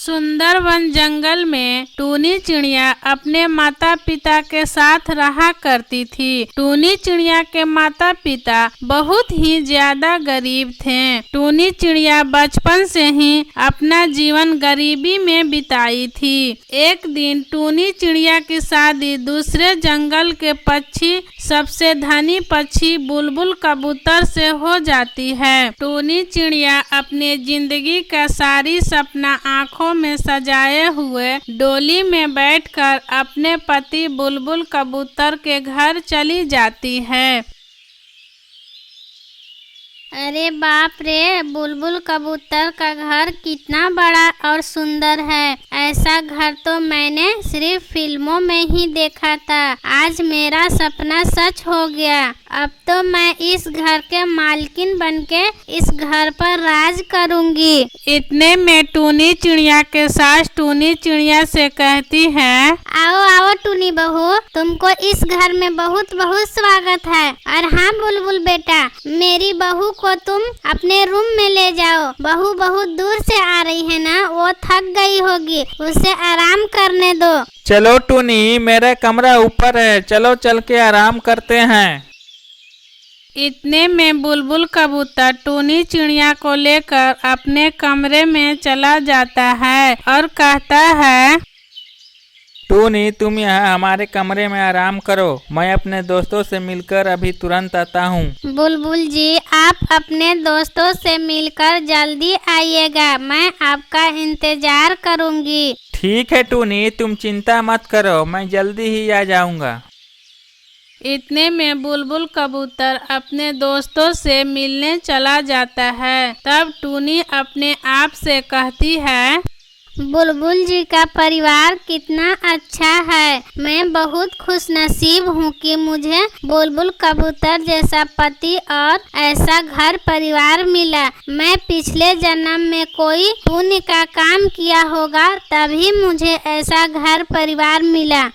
सुंदर वन जंगल में टूनी चिड़िया अपने माता पिता के साथ रहा करती थी। टूनी चिड़िया के माता पिता बहुत ही ज्यादा गरीब थे। टूनी चिड़िया बचपन से ही अपना जीवन गरीबी में बिताई थी। एक दिन टूनी चिड़िया की शादी दूसरे जंगल के पक्षी सबसे धनी पक्षी बुलबुल कबूतर से हो जाती है। टूनी चिड़िया अपने जिंदगी का सारी सपना आँखों में सजाए हुए डोली में बैठकर अपने पति बुलबुल कबूतर के घर चली जाती है। अरे बाप रे, बुलबुल कबूतर का घर कितना बड़ा और सुंदर है। ऐसा घर तो मैंने सिर्फ फिल्मों में ही देखा था। आज मेरा सपना सच हो गया। अब तो मैं इस घर के मालकिन बनके इस घर पर राज करूंगी। इतने में टूनी चिड़िया के सास टूनी चिड़िया से कहती है, आओ आओ टूनी बहू, तुमको इस घर में बहुत बहुत स्वागत है। और हाँ बुलबुल बेटा, मेरी बहू को तुम अपने रूम में ले जाओ। बहू बहुत दूर से आ रही है ना, वो थक गई होगी, उसे आराम करने दो। चलो टूनी, मेरा कमरा ऊपर है, चलो चल के आराम करते हैं। इतने में बुलबुल कबूतर टूनी चिड़िया को लेकर अपने कमरे में चला जाता है और कहता है, टूनी तुम यहाँ हमारे कमरे में आराम करो, मैं अपने दोस्तों से मिलकर अभी तुरंत आता हूँ। बुलबुल जी, आप अपने दोस्तों से मिलकर जल्दी आइएगा, मैं आपका इंतजार करूँगी। ठीक है टूनी, तुम चिंता मत करो, मैं जल्दी ही आ जाऊँगा। इतने में बुलबुल कबूतर अपने दोस्तों से मिलने चला जाता है। तब टूनी अपने आप से कहती है, बुलबुल जी का परिवार कितना अच्छा है। मैं बहुत खुशनसीब हूँ कि मुझे बुलबुल कबूतर जैसा पति और ऐसा घर परिवार मिला। मैं पिछले जन्म में कोई पुण्य का काम किया होगा, तभी मुझे ऐसा घर परिवार मिला।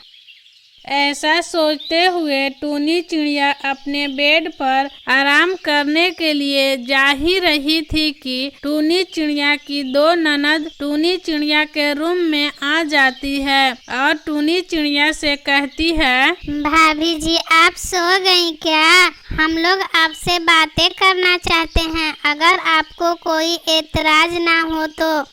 ऐसा सोचते हुए टूनी चिड़िया अपने बेड पर आराम करने के लिए जा ही रही थी कि टूनी चिड़िया की दो ननद टूनी चिड़िया के रूम में आ जाती है और टूनी चिड़िया से कहती है, भाभी जी आप सो गई क्या? हम लोग आपसे बातें करना चाहते हैं, अगर आपको कोई एतराज ना हो तो।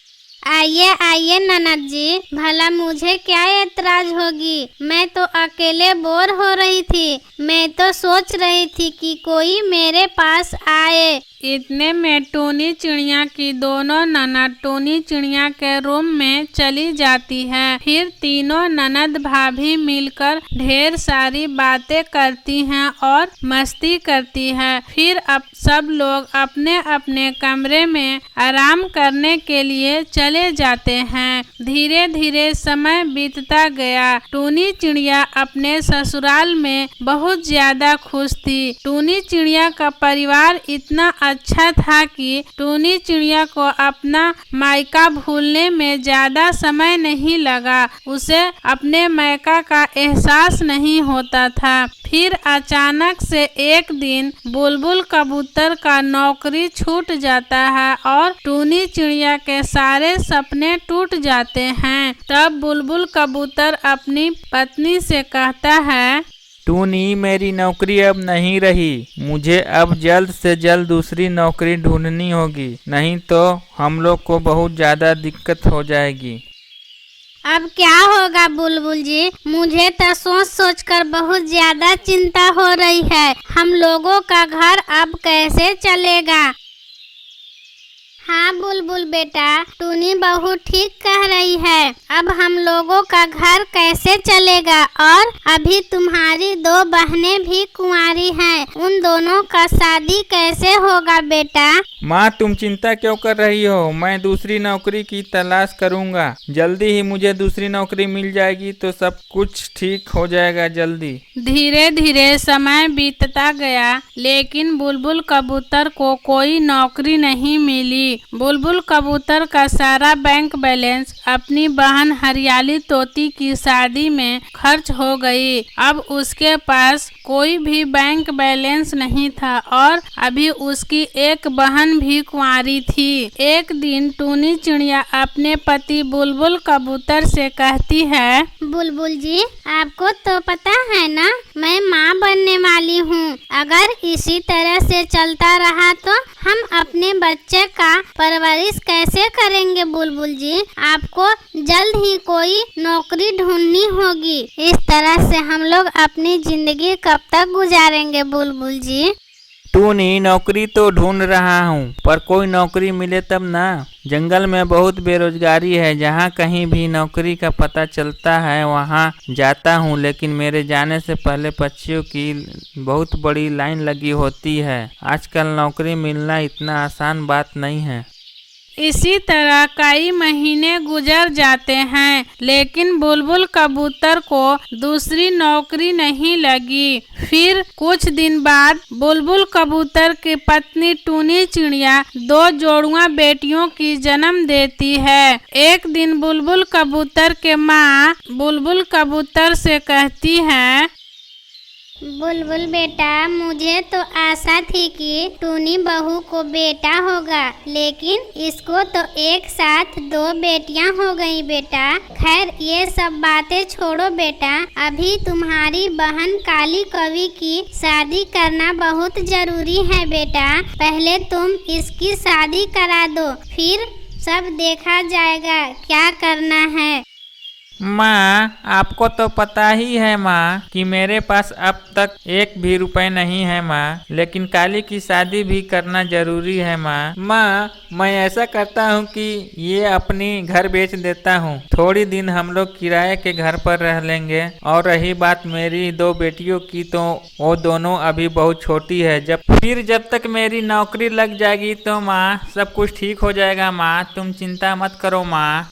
आइए आइए ननद जी, भला मुझे क्या एतराज होगी, मैं तो अकेले बोर हो रही थी। मैं तो सोच रही थी कि कोई मेरे पास आए। इतने में टूनी चिड़िया की दोनों ननद टूनी चिड़िया के रूम में चली जाती है। फिर तीनों ननद भाभी मिलकर ढेर सारी बातें करती हैं और मस्ती करती हैं। फिर अब सब लोग अपने अपने कमरे में आराम करने के लिए चले जाते हैं। धीरे धीरे समय बीतता गया। टूनी चिड़िया अपने ससुराल में बहुत ज्यादा खुश थी। टूनी चिड़िया का परिवार इतना अच्छा था कि टूनी चिड़िया को अपना मायका भूलने में ज्यादा समय नहीं लगा। उसे अपने मायका का एहसास नहीं होता था। फिर अचानक से एक दिन बुलबुल कबूतर का नौकरी छूट जाता है और टूनी चिड़िया के सारे सपने टूट जाते हैं। तब बुलबुल कबूतर अपनी पत्नी से कहता है, टूनी मेरी नौकरी अब नहीं रही, मुझे अब जल्द से जल्द दूसरी नौकरी ढूंढनी होगी, नहीं तो हम लोग को बहुत ज़्यादा दिक्कत हो जाएगी। अब क्या होगा बुलबुल जी? मुझे तो सोच सोच कर बहुत ज्यादा चिंता हो रही है। हम लोगों का घर अब कैसे चलेगा? हाँ बुलबुल बेटा, टूनी बहू ठीक कह रही है। अब हम लोगों का घर कैसे चलेगा? और अभी तुम्हारी दो बहनें भी कुंवारी हैं, उन दोनों का शादी कैसे होगा बेटा? माँ तुम चिंता क्यों कर रही हो? मैं दूसरी नौकरी की तलाश करूँगा। जल्दी ही मुझे दूसरी नौकरी मिल जाएगी तो सब कुछ ठीक हो जाएगा जल्दी। धीरे धीरे समय बीतता गया, लेकिन बुलबुल कबूतर को कोई नौकरी नहीं मिली। बुलबुल कबूतर का सारा बैंक बैलेंस अपनी बहन हरियाली तोती की शादी में खर्च हो गई। अब उसके पास कोई भी बैंक बैलेंस नहीं था और अभी उसकी एक बहन भी कुंवारी थी। एक दिन टूनी चिड़िया अपने पति बुलबुल कबूतर से कहती है, बुलबुल जी, आपको तो पता है ना, मैं माँ बनने वाली हूँ। अगर इसी तरह से चलता रहा तो हम अपने बच्चे का परवरिश कैसे करेंगे बुलबुल जी? आपको जल्द ही कोई नौकरी ढूंढनी होगी। इस तरह से हम लोग अपनी जिंदगी कब तक गुजारेंगे बुलबुल जी? टूनी, नौकरी तो ढूंढ रहा हूँ, पर कोई नौकरी मिले तब ना। जंगल में बहुत बेरोजगारी है, जहाँ कहीं भी नौकरी का पता चलता है वहाँ जाता हूँ, लेकिन मेरे जाने से पहले पक्षियों की बहुत बड़ी लाइन लगी होती है। आजकल नौकरी मिलना इतना आसान बात नहीं है। इसी तरह कई महीने गुजर जाते हैं, लेकिन बुलबुल कबूतर को दूसरी नौकरी नहीं लगी। फिर कुछ दिन बाद बुलबुल कबूतर की पत्नी टूनी चिड़िया 2 जोड़ुआ बेटियों की जन्म देती है। एक दिन बुलबुल कबूतर के माँ बुलबुल कबूतर से कहती है, बुलबुल बेटा, मुझे तो आशा थी कि टूनी बहू को बेटा होगा, लेकिन इसको तो एक साथ 2 बेटियां हो गई बेटा। खैर, ये सब बातें छोड़ो बेटा, अभी तुम्हारी बहन काली कवि की शादी करना बहुत जरूरी है बेटा। पहले तुम इसकी शादी करा दो, फिर सब देखा जाएगा क्या करना है। माँ, आपको तो पता ही है माँ कि मेरे पास अब तक 1 भी रुपए नहीं है माँ, लेकिन काली की शादी भी करना जरूरी है माँ। मैं ऐसा करता हूँ कि ये अपनी घर बेच देता हूँ। थोड़ी दिन हम लोग किराए के घर पर रह लेंगे। और रही बात मेरी 2 बेटियों की, तो वो दोनों अभी बहुत छोटी है। जब तक मेरी नौकरी लग जाएगी तो माँ सब कुछ ठीक हो जाएगा माँ, तुम चिंता मत करो माँ।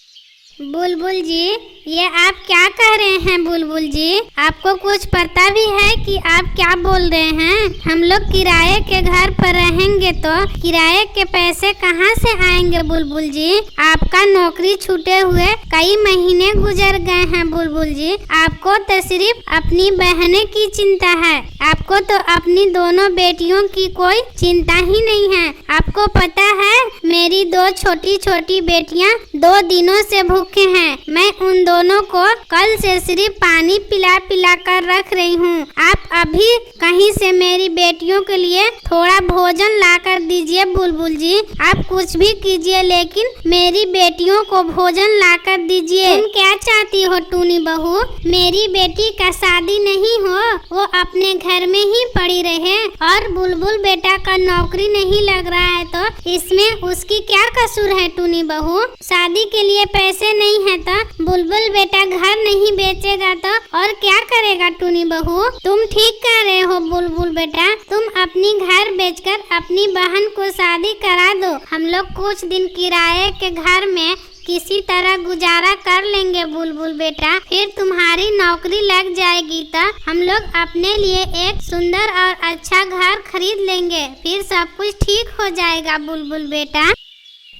बुलबुल जी, ये आप क्या कह रहे हैं बुलबुल जी? आपको कुछ पता भी है कि आप क्या बोल रहे हैं? हम लोग किराए के घर पर रहेंगे तो किराए के पैसे कहाँ से आएंगे बुलबुल जी? आपका नौकरी छूटे हुए कई महीने गुजर गए हैं बुलबुल जी। आपको तो सिर्फ अपनी बहनें की चिंता है, आपको तो अपनी दोनों बेटियों की कोई चिंता ही नहीं है। आपको पता है, मेरी 2 छोटी छोटी बेटियाँ 2 दिनों से भूखे हैं। मैं उन दोनों को कल से सिर्फ पानी पिला पिला कर रख रही हूँ। आप अभी कहीं से मेरी बेटियों के लिए थोड़ा भोजन ला कर दीजिए बुलबुल जी। आप कुछ भी कीजिए, लेकिन मेरी बेटियों को भोजन ला कर दीजिए। तुम क्या चाहती हो टूनी बहू? मेरी बेटी का शादी नहीं हो, वो अपने घर में ही पड़ी रहे। और बुलबुल बेटा का नौकरी नहीं लग रहा है तो इसमें उसकी क्या कसूर है टूनी बहू? शादी के लिए पैसे नहीं है तो बुलबुल बेटा घर नहीं बेचेगा तो और क्या करेगा टूनी बहू? तुम ठीक कह रहे हो बुलबुल बेटा, तुम अपनी घर बेचकर अपनी बहन को शादी करा दो। हम लोग कुछ दिन किराए के घर में किसी तरह गुजारा कर लेंगे बुलबुल बेटा। फिर तुम्हारी नौकरी लग जाएगी तो हम लोग अपने लिए एक सुंदर और अच्छा घर खरीद लेंगे। फिर सब कुछ ठीक हो जाएगा बुलबुल बेटा।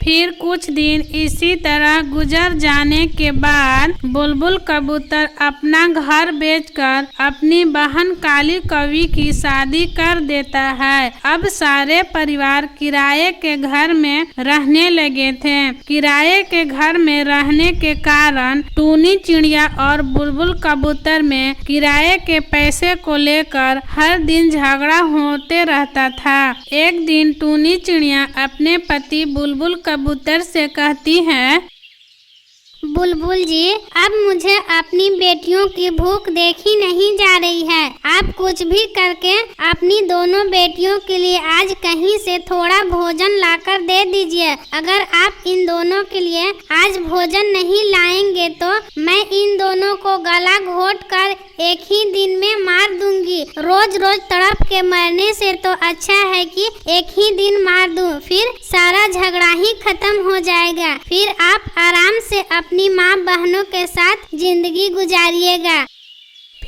फिर कुछ दिन इसी तरह गुजर जाने के बाद बुलबुल कबूतर अपना घर बेचकर अपनी बहन काली कवि की शादी कर देता है। अब सारे परिवार किराए के घर में रहने लगे थे। किराए के घर में रहने के कारण टूनी चिड़िया और बुलबुल कबूतर में किराए के पैसे को लेकर हर दिन झगड़ा होते रहता था। एक दिन टूनी चिड़िया अपने पति बुलबुल कबूतर से कहती है, बुलबुल जी, अब मुझे अपनी बेटियों की भूख देखी नहीं जा रही है। आप कुछ भी करके अपनी दोनों बेटियों के लिए आज कहीं से थोड़ा भोजन लाकर दे दीजिए। अगर आप इन दोनों के लिए आज भोजन नहीं लाएंगे तो मैं इन दोनों को गला घोट कर एक ही दिन में मार दूंगी। रोज रोज तड़प के मरने से तो अच्छा है कि एक ही दिन मार दूं, फिर सारा झगड़ा ही खत्म हो जाएगा। फिर आप आराम से अपनी माँ बहनों के साथ जिंदगी गुजारिएगा।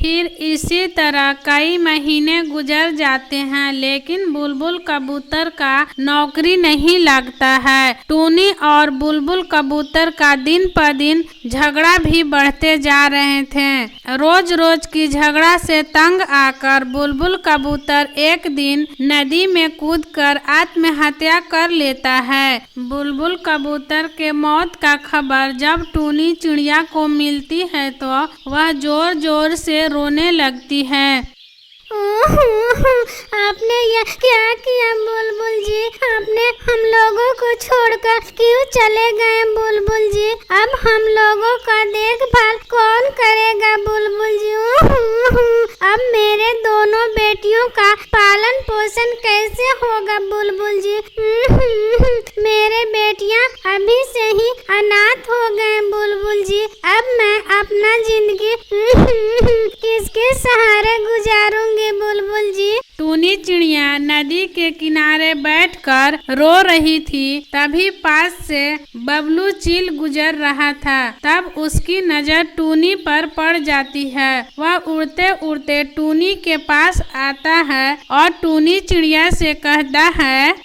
फिर इसी तरह कई महीने गुजर जाते हैं, लेकिन बुलबुल कबूतर का नौकरी नहीं लगता है। टूनी और बुलबुल कबूतर का दिन पर दिन झगड़ा भी बढ़ते जा रहे थे। रोज रोज की झगड़ा से तंग आकर बुलबुल कबूतर एक दिन नदी में कूदकर आत्महत्या कर लेता है। बुलबुल कबूतर के मौत का खबर जब टूनी चिड़िया को मिलती है तो वह जोर जोर से रोने लगती है। आपने ये क्या किया बुलबुल जी? आपने हम लोगों को छोड़कर क्यों चले गए बुलबुल जी? अब हम लोगों का देखभाल कौन करेगा बुलबुल जी? अब मेरे दोनों बेटियों का पालन पोषण कैसे होगा बुलबुल जी? मेरे बेटियां अभी से ही अनाथ हो गए बुलबुल जी। अब मैं अपना जिंदगी किसके सहारे गुजारूंगी बुलबुल जी? टूनी चिड़िया नदी के किनारे बैठकर रो रही थी। तभी पास से बबलू चील गुजर रहा था। तब उसकी नजर टूनी पर पड़ जाती है। वह उड़ते उड़ते टूनी के पास आता है और टूनी चिड़िया से कहता है,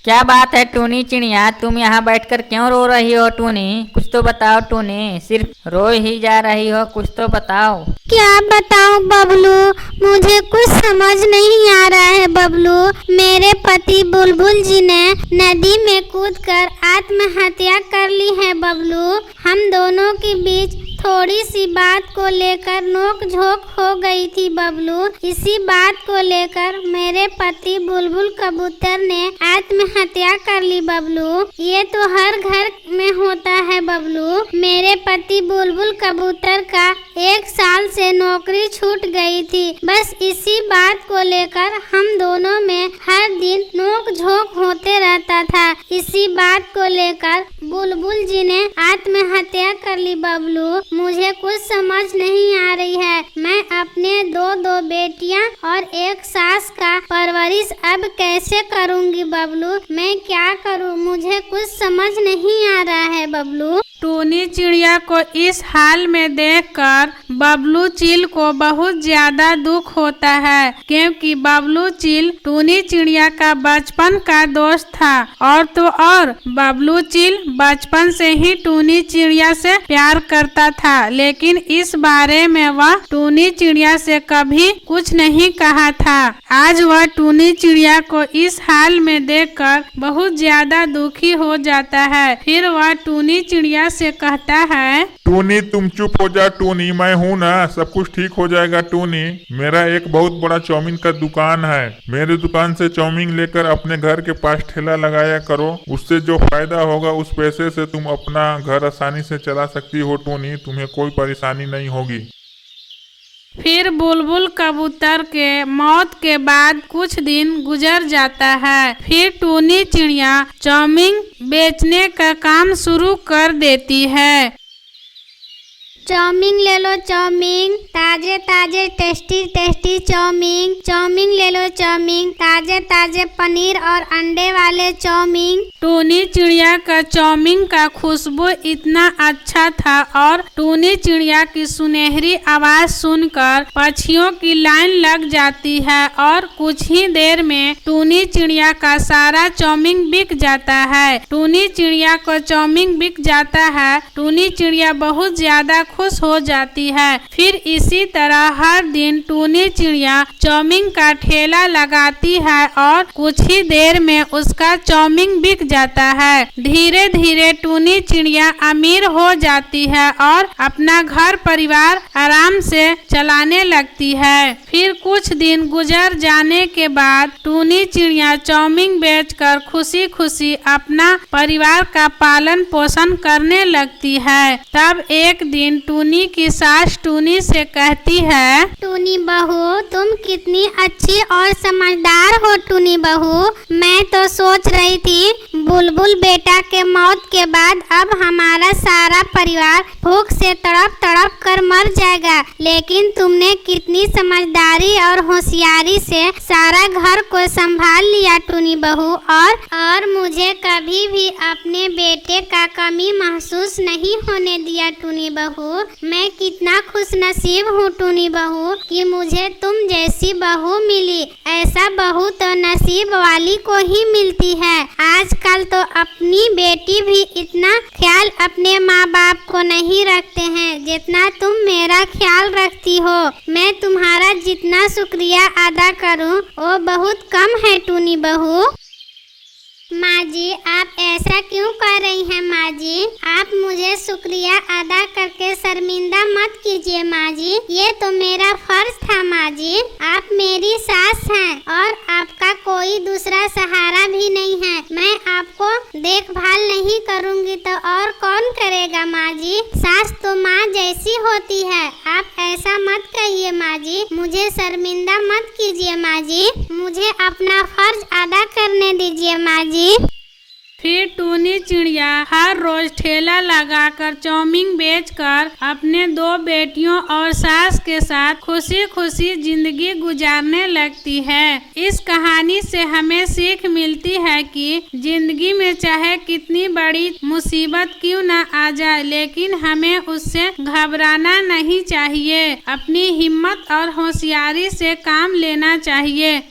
क्या बात है टूनी चिड़िया, तुम यहाँ बैठकर क्यों रो रही हो टूनी? कुछ तो बताओ टूनी, सिर्फ रो ही जा रही हो, कुछ तो बताओ। क्या बताऊं बबलू, मुझे कुछ समझ नहीं आ रहा है बबलू। मेरे पति बुलबुल जी ने नदी में कूदकर आत्महत्या कर ली है बबलू। हम दोनों के बीच थोड़ी सी बात को लेकर नोक झोंक हो गई थी बबलू। इसी बात को लेकर मेरे पति बुलबुल कबूतर ने आत्महत्या कर ली बबलू। ये तो हर घर में होता है बबलू। मेरे पति बुलबुल कबूतर का 1 साल से नौकरी छूट गई थी। बस इसी बात को लेकर हम दोनों में हर दिन नोक झोंक होते रहता था। इसी बात को लेकर बुलबुल जी ने आत्महत्या कर ली बबलू। मुझे कुछ समझ नहीं आ रही है। मैं अपने दो बेटियां और एक सास का परवरिश अब कैसे करूंगी बबलू? मैं क्या करूं? मुझे कुछ समझ नहीं आ रहा है बबलू। टूनी चिड़िया को इस हाल में देखकर बबलू चील को बहुत ज्यादा दुख होता है, क्योंकि बबलू चील टूनी चिड़िया का बचपन का दोस्त था। और तो और बबलू चील बचपन से ही टूनी चिड़िया से प्यार करता था, लेकिन इस बारे में वह टूनी चिड़िया से कभी कुछ नहीं कहा था। आज वह टूनी चिड़िया को इस हाल में देखकर बहुत ज्यादा दुखी हो जाता है। फिर वह टूनी चिड़िया से कहता है, टूनी तुम चुप हो जा टूनी, मैं हूँ ना, सब कुछ ठीक हो जाएगा टूनी। मेरा एक बहुत बड़ा चाउमीन का दुकान है। मेरे दुकान से चाउमीन लेकर अपने घर के पास ठेला लगाया करो। उससे जो फायदा होगा उस पैसे से तुम अपना घर आसानी से चला सकती हो टूनी, तुम्हें कोई परेशानी नहीं होगी। फिर बुलबुल कबूतर के मौत के बाद कुछ दिन गुजर जाता है। फिर टूनी चिड़िया चाउमीन बेचने का काम शुरू कर देती है। चाउमीन ले लो चाउमीन, ताजे ताजे टेस्टी टेस्टी चाउमीन। चाउमीन ले लो चाउमीन, ताजे ताजे पनीर और अंडे वाले चाउमीन। टूनी चिड़िया का चाउमीन का खुशबू इतना अच्छा था और टूनी चिड़िया की सुनहरी आवाज सुनकर पक्षियों की लाइन लग जाती है और कुछ ही देर में टूनी चिड़िया का सारा चाउमीन बिक जाता है। टूनी चिड़िया को चाउमीन बिक जाता है। टूनी चिड़िया बहुत ज्यादा खुश हो जाती है। फिर इसी तरह हर दिन टूनी चिड़िया चाउमीन का ठेला लगाती है और कुछ ही देर में उसका चाउमीन बिक जाता है। धीरे धीरे टूनी चिड़िया अमीर हो जाती है और अपना घर परिवार आराम से चलाने लगती है। फिर कुछ दिन गुजर जाने के बाद टूनी चिड़िया चाउमीन बेचकर खुशी खुशी अपना परिवार का पालन पोषण करने लगती है। तब एक दिन टूनी की सास टूनी से कहती है, टूनी बहू तुम कितनी अच्छी और समझदार हो टूनी बहू। मैं तो सोच रही थी बुलबुल बेटा के मौत के बाद अब हमारा सारा परिवार भूख से तड़प तड़प कर मर जाएगा, लेकिन तुमने कितनी समझदारी और होशियारी से सारा घर को संभाल लिया टूनी बहू। और मुझे कभी भी अपने बेटे का कमी महसूस नहीं होने दिया टूनी बहू। बहू, मैं कितना खुश नसीब हूँ टूनी बहू कि मुझे तुम जैसी बहू मिली। ऐसा बहू तो नसीब वाली को ही मिलती है। आजकल तो अपनी बेटी भी इतना ख्याल अपने माँ बाप को नहीं रखते हैं जितना तुम मेरा ख्याल रखती हो। मैं तुम्हारा जितना शुक्रिया अदा करूँ वो बहुत कम है टूनी बहू। माँ जी, आप ऐसा क्यों कर रही हैं माँ जी? आप मुझे शुक्रिया अदा करके शर्मिंदा मत कीजिए माँ जी, ये तो मेरा फर्ज था माँ जी। आप मेरी सास हैं और आपका कोई दूसरा सहारा भी नहीं है। मैं आपको देखभाल नहीं करूँगी तो और कौन करेगा माँ जी? सास तो माँ जैसी होती है। आप ऐसा मत कहिए माँ जी, मुझे शर्मिंदा मत कीजिए माँ जी, मुझे अपना फर्ज अदा करने दीजिए माँ जी। फिर टूनी चिड़िया हर रोज ठेला लगाकर चाउमीन बेचकर अपने 2 बेटियों और सास के साथ खुशी खुशी जिंदगी गुजारने लगती है। इस कहानी से हमें सीख मिलती है कि जिंदगी में चाहे कितनी बड़ी मुसीबत क्यों न आ जाए, लेकिन हमें उससे घबराना नहीं चाहिए। अपनी हिम्मत और होशियारी से काम लेना चाहिए।